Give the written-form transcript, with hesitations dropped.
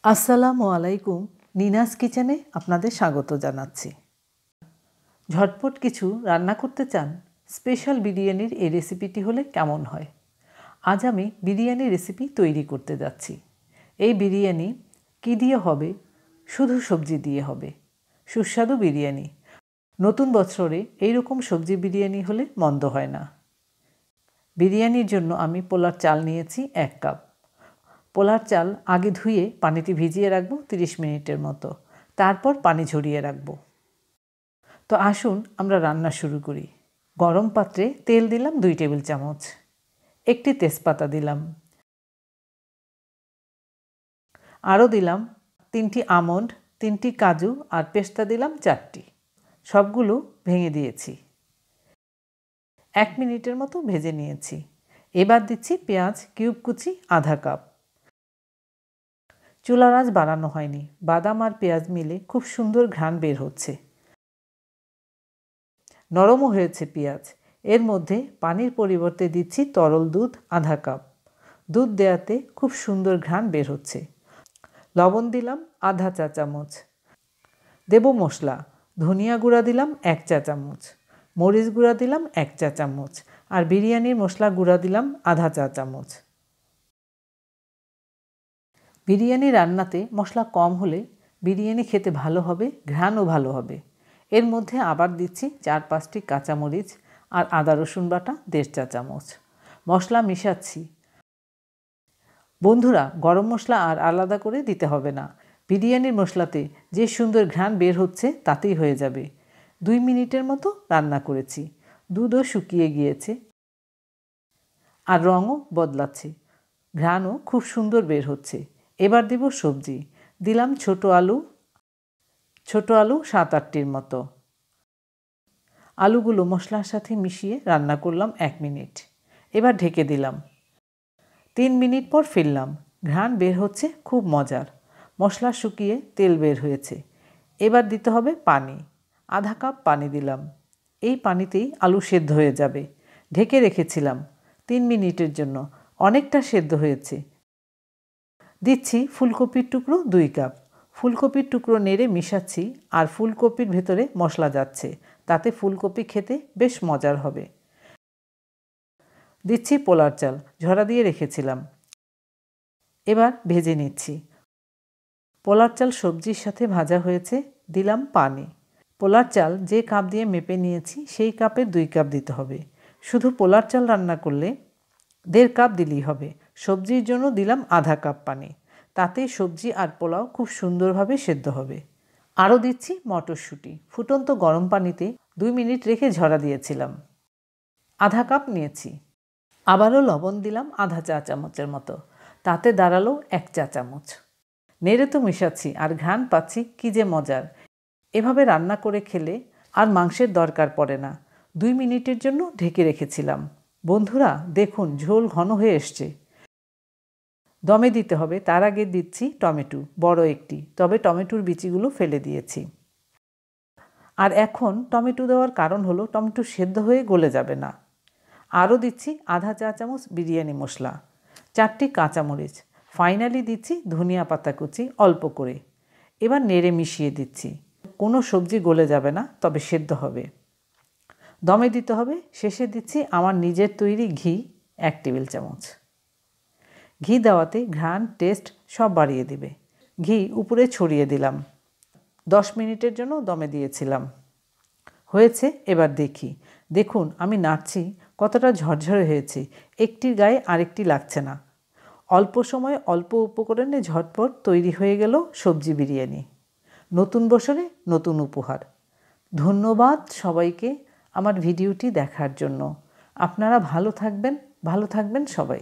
আসসালামু আলাইকুম। নিনাস কিচেনে আপনাদের স্বাগত জানাচ্ছি। ঝটপট কিছু রান্না করতে চান? স্পেশাল বিরিয়ানির এই রেসিপিটি হলে কেমন হয়? আজ আমি বিরিয়ানি রেসিপি তৈরি করতে যাচ্ছি। এই বিরিয়ানি কী দিয়ে হবে? শুধু সবজি দিয়ে হবে। সুস্বাদু বিরিয়ানি। নতুন বছরে এইরকম সবজি বিরিয়ানি হলে মন্দ হয় না। বিরিয়ানির জন্য আমি পোলার চাল নিয়েছি 1 কাপ। পোলার চাল আগে ধুয়ে পানিতে ভিজিয়ে রাখবো 30 মিনিটের মতো। তারপর পানি ঝরিয়ে রাখবো। তো আসুন আমরা রান্না শুরু করি। গরম পাত্রে তেল দিলাম 2 টেবিল চামচ। একটি তেজপাতা দিলাম। আরও দিলাম 3টি আমন্ড, 3টি কাজু আর পেস্তা দিলাম 4টি। সবগুলো ভেঙে দিয়েছি। 1 মিনিটের মতো ভেজে নিয়েছি। এবার দিচ্ছি পেঁয়াজ কিউব কুচি আধা কাপ। চুলার আঁচ বাড়ানো হয়নি। বাদাম আর পেঁয়াজ মিলে খুব সুন্দর ঘ্রাণ বের হচ্ছে। নরমও হয়েছে পেঁয়াজ। এর মধ্যে পানির পরিবর্তে দিচ্ছি তরল দুধ আধা কাপ। দুধ দেওয়াতে খুব সুন্দর ঘ্রাণ বের হচ্ছে। লবণ দিলাম আধা চা চামচ। দেব মশলা। ধনিয়া গুঁড়া দিলাম 1 চা চামচ। মরিচ গুঁড়া দিলাম 1 চা চামচ। আর বিরিয়ানির মশলা গুঁড়া দিলাম আধা চা চামচ। বিরিয়ানি রান্নাতে মশলা কম হলে বিরিয়ানি খেতে ভালো হবে, ঘ্রাণও ভালো হবে। এর মধ্যে আবার দিচ্ছি 4-5টি কাঁচামরিচ আর আদা রসুন বাটা 1.5 চা চামচ। মশলা মিশাচ্ছি। বন্ধুরা, গরম মশলা আর আলাদা করে দিতে হবে না। বিরিয়ানির মশলাতে যে সুন্দর ঘ্রাণ বের হচ্ছে তাতেই হয়ে যাবে। 2 মিনিটের মতো রান্না করেছি। দুধও শুকিয়ে গিয়েছে আর রঙও বদলাচ্ছে। ঘ্রাণও খুব সুন্দর বের হচ্ছে। এবার দেব সবজি। দিলাম ছোট আলু 7-8টির মতো। আলুগুলো মশলার সাথে মিশিয়ে রান্না করলাম 1 মিনিট। এবার ঢেকে দিলাম। 3 মিনিট পর ফিরলাম। ঘ্রাণ বের হচ্ছে খুব মজার। মশলা শুকিয়ে তেল বের হয়েছে। এবার দিতে হবে পানি। আধা কাপ পানি দিলাম। এই পানিতেই আলু সেদ্ধ হয়ে যাবে। ঢেকে রেখেছিলাম 3 মিনিটের জন্য। অনেকটা সেদ্ধ হয়েছে। দিচ্ছি ফুলকপির টুকরো 2 কাপ। ফুলকপির টুকরো নেড়ে মিশাচ্ছি আর ফুলকপির ভেতরে মশলা যাচ্ছে। তাতে ফুলকপি খেতে বেশ মজার হবে। দিচ্ছি পোলার চাল, ঝরা দিয়ে রেখেছিলাম। এবার ভেজে নিচ্ছি। পোলার চাল সবজির সাথে ভাজা হয়েছে। দিলাম পানি। পোলার চাল যে কাপ দিয়ে মেপে নিয়েছি সেই কাপের 2 কাপ দিতে হবে। শুধু পোলার চাল রান্না করলে 1.5 কাপ দিলেই হবে। সবজির জন্য দিলাম আধা কাপ পানি। তাতেই সবজি আর পোলাও খুব সুন্দরভাবে সেদ্ধ হবে। আরও দিচ্ছি মটরশুঁটি। ফুটন্ত গরম পানিতে 2 মিনিট রেখে ঝরা দিয়েছিলাম। আধা কাপ নিয়েছি। আবারও লবণ দিলাম আধা চা চামচের মতো। তাতে দাঁড়ালো 1 চা চামচ। নেড়ে তো মেশাচ্ছি আর ঘ্রাণ পাচ্ছি কী যে মজার। এভাবে রান্না করে খেলে আর মাংসের দরকার পড়ে না। 2 মিনিটের জন্য ঢেকে রেখেছিলাম। বন্ধুরা দেখুন, ঝোল ঘন হয়ে এসছে। দমে দিতে হবে। তার আগে দিচ্ছি টমেটো, বড় একটি। তবে টমেটোর বিচিগুলো ফেলে দিয়েছি। আর এখন টমেটো দেওয়ার কারণ হলো টমেটো সেদ্ধ হয়ে গলে যাবে না। আরও দিচ্ছি আধা চা চামচ বিরিয়ানি মশলা, 4টি কাঁচামরিচ। ফাইনালি দিচ্ছি ধনিয়া পাতা কুচি অল্প করে। এবার নেড়ে মিশিয়ে দিচ্ছি। কোনো সবজি গলে যাবে না, তবে সেদ্ধ হবে। দমে দিতে হবে। শেষে দিচ্ছি আমার নিজের তৈরি ঘি 1 টেবিল চামচ। ঘি দেওয়াতে ঘ্রাণ, টেস্ট সব বাড়িয়ে দিবে। ঘি উপরে ছড়িয়ে দিলাম। 10 মিনিটের জন্য দমে দিয়েছিলাম। হয়েছে, এবার দেখি। দেখুন আমি নাড়ছি, কতটা ঝরঝরে হয়েছে। একটির গায়ে আরেকটি লাগছে না। অল্প সময়ে অল্প উপকরণে ঝটপট তৈরি হয়ে গেল সবজি বিরিয়ানি। নতুন বছরে নতুন উপহার। ধন্যবাদ সবাইকে আমার ভিডিওটি দেখার জন্য। আপনারা ভালো থাকবেন সবাই।